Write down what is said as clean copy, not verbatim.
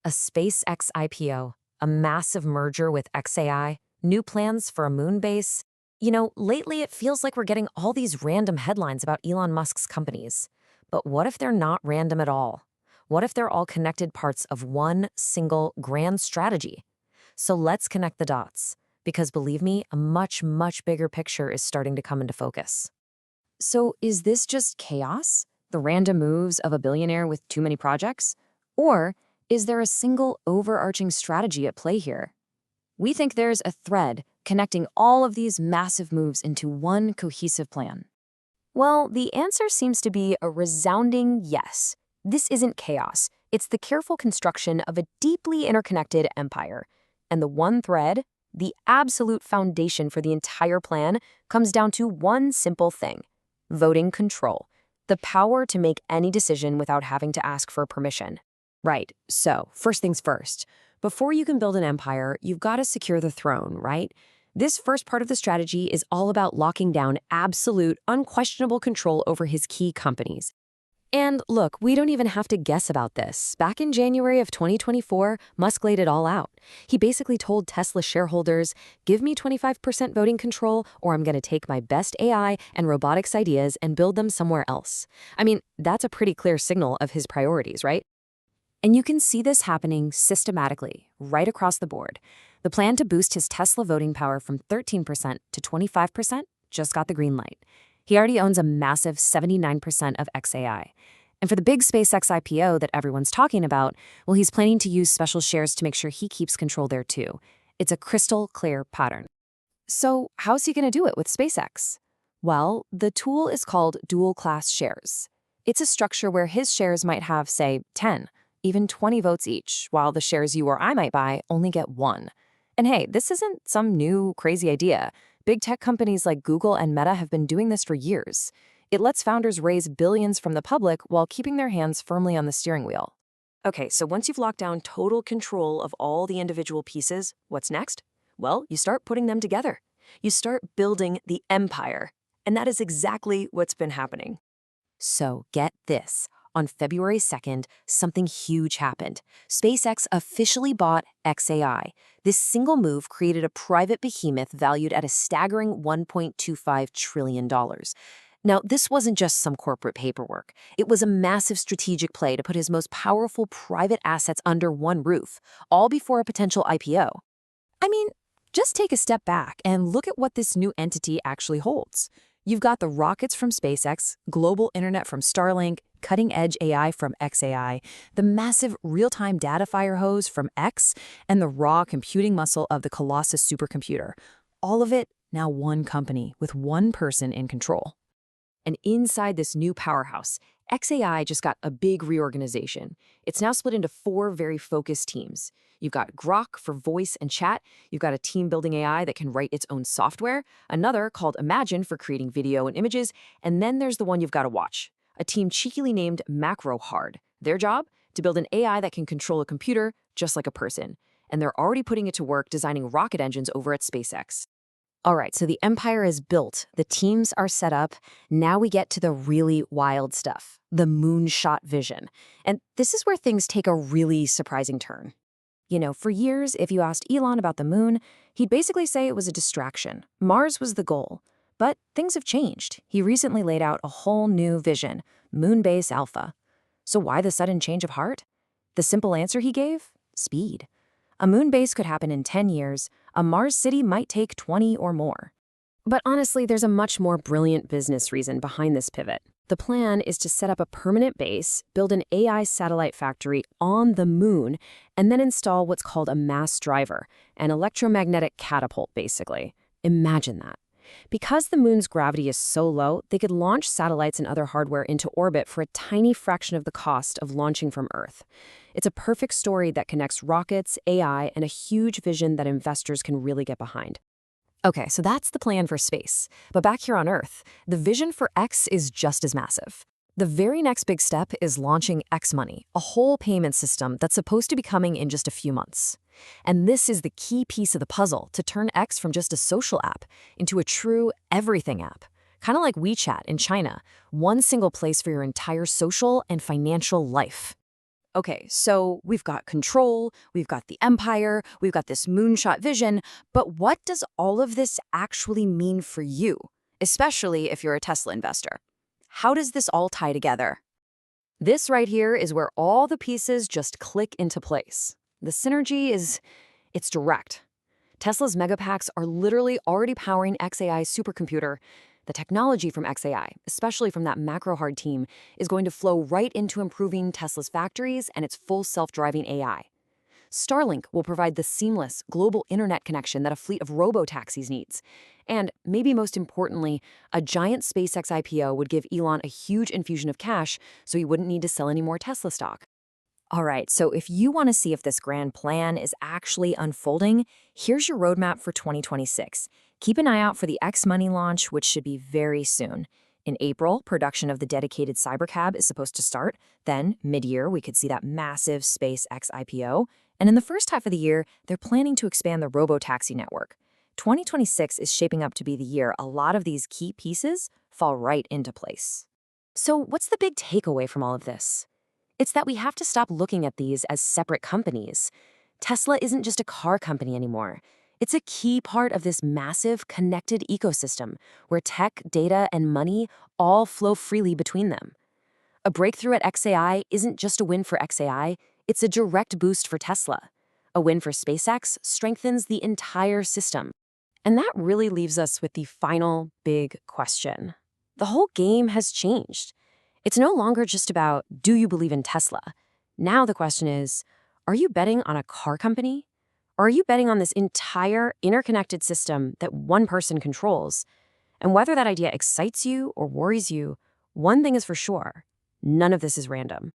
A SpaceX IPO, a massive merger with xAI, new plans for a moon base. Lately it feels like we're getting all these random headlines about Elon Musk's companies. But what if they're not random at all? What if they're all connected parts of one single grand strategy? So let's connect the dots, because believe me, a much, much bigger picture is starting to come into focus. So is this just chaos? The random moves of a billionaire with too many projects? Or is there a single overarching strategy at play here? We think there's a thread connecting all of these massive moves into one cohesive plan. Well, the answer seems to be a resounding yes. This isn't chaos. It's the careful construction of a deeply interconnected empire. And the one thread, the absolute foundation for the entire plan, comes down to one simple thing: voting control. The power to make any decision without having to ask for permission. Right, so first things first. Before you can build an empire, you've got to secure the throne, right? This first part of the strategy is all about locking down absolute, unquestionable control over his key companies. And look, we don't even have to guess about this. Back in January of 2024, Musk laid it all out. He basically told Tesla shareholders, give me 25% voting control, or I'm going to take my best AI and robotics ideas and build them somewhere else. I mean, that's a pretty clear signal of his priorities, right? And you can see this happening systematically, right across the board. The plan to boost his Tesla voting power from 13% to 25% just got the green light. He already owns a massive 79% of xAI. And for the big SpaceX IPO that everyone's talking about, well, he's planning to use special shares to make sure he keeps control there too. It's a crystal clear pattern. So how's he going to do it with SpaceX? Well, the tool is called dual-class shares. It's a structure where his shares might have, say, 10, even 20 votes each, while the shares you or I might buy only get 1. And hey, this isn't some new, crazy idea. Big tech companies like Google and Meta have been doing this for years. It lets founders raise billions from the public while keeping their hands firmly on the steering wheel. Okay, so once you've locked down total control of all the individual pieces, what's next? Well, you start putting them together. You start building the empire. And that is exactly what's been happening. So get this. On February 2nd, something huge happened. SpaceX officially bought xAI. This single move created a private behemoth valued at a staggering $1.25 trillion. Now, this wasn't just some corporate paperwork. It was a massive strategic play to put his most powerful private assets under one roof, all before a potential IPO. I mean, just take a step back and look at what this new entity actually holds. You've got the rockets from SpaceX, global internet from Starlink, cutting-edge AI from xAI, the massive real-time data fire hose from X, and the raw computing muscle of the Colossus supercomputer. All of it now one company with one person in control. And inside this new powerhouse, xAI just got a big reorganization. It's now split into 4 very focused teams. You've got Grok for voice and chat. You've got a team building AI that can write its own software, another called Imagine for creating video and images, and then there's the one you've got to watch, a team cheekily named Macro Hard. Their job? To build an AI that can control a computer just like a person. And they're already putting it to work designing rocket engines over at SpaceX. All right, so the empire is built, the teams are set up. Now we get to the really wild stuff, the moonshot vision. And this is where things take a really surprising turn. For years, if you asked Elon about the moon, he'd basically say it was a distraction. Mars was the goal. But things have changed. He recently laid out a whole new vision, Moonbase Alpha. So why the sudden change of heart? The simple answer he gave? Speed. A moon base could happen in 10 years. A Mars city might take 20 or more. But honestly, there's a much more brilliant business reason behind this pivot. The plan is to set up a permanent base, build an AI satellite factory on the moon, and then install what's called a mass driver, an electromagnetic catapult, basically. Imagine that. Because the moon's gravity is so low, they could launch satellites and other hardware into orbit for a tiny fraction of the cost of launching from Earth. It's a perfect story that connects rockets, AI, and a huge vision that investors can really get behind. Okay, so that's the plan for space. But back here on Earth, the vision for X is just as massive. The very next big step is launching X Money, a whole payment system that's supposed to be coming in just a few months. And this is the key piece of the puzzle to turn X from just a social app into a true everything app. Kind of like WeChat in China, one single place for your entire social and financial life. Okay, so we've got control, we've got the empire, we've got this moonshot vision, but what does all of this actually mean for you, especially if you're a Tesla investor? How does this all tie together? This right here is where all the pieces just click into place. The synergy it's direct. Tesla's megapacks are literally already powering xAI's supercomputer. The technology from xAI, especially from that macro-hard team, is going to flow right into improving Tesla's factories and its full self-driving AI. Starlink will provide the seamless global internet connection that a fleet of robo-taxis needs. And maybe most importantly, a giant SpaceX IPO would give Elon a huge infusion of cash so he wouldn't need to sell any more Tesla stock. All right, so if you want to see if this grand plan is actually unfolding, here's your roadmap for 2026. Keep an eye out for the X Money launch, which should be very soon. In April, production of the dedicated Cybercab is supposed to start. Then, mid-year, we could see that massive SpaceX IPO. And in the first half of the year, they're planning to expand the robo-taxi network. 2026 is shaping up to be the year a lot of these key pieces fall right into place. So what's the big takeaway from all of this? It's that we have to stop looking at these as separate companies. Tesla isn't just a car company anymore. It's a key part of this massive, connected ecosystem where tech, data, and money all flow freely between them. A breakthrough at xAI isn't just a win for xAI, it's a direct boost for Tesla. A win for SpaceX strengthens the entire system. And that really leaves us with the final big question. The whole game has changed. It's no longer just about, do you believe in Tesla? Now the question is, are you betting on a car company? Or are you betting on this entire interconnected system that one person controls? And whether that idea excites you or worries you, one thing is for sure, none of this is random.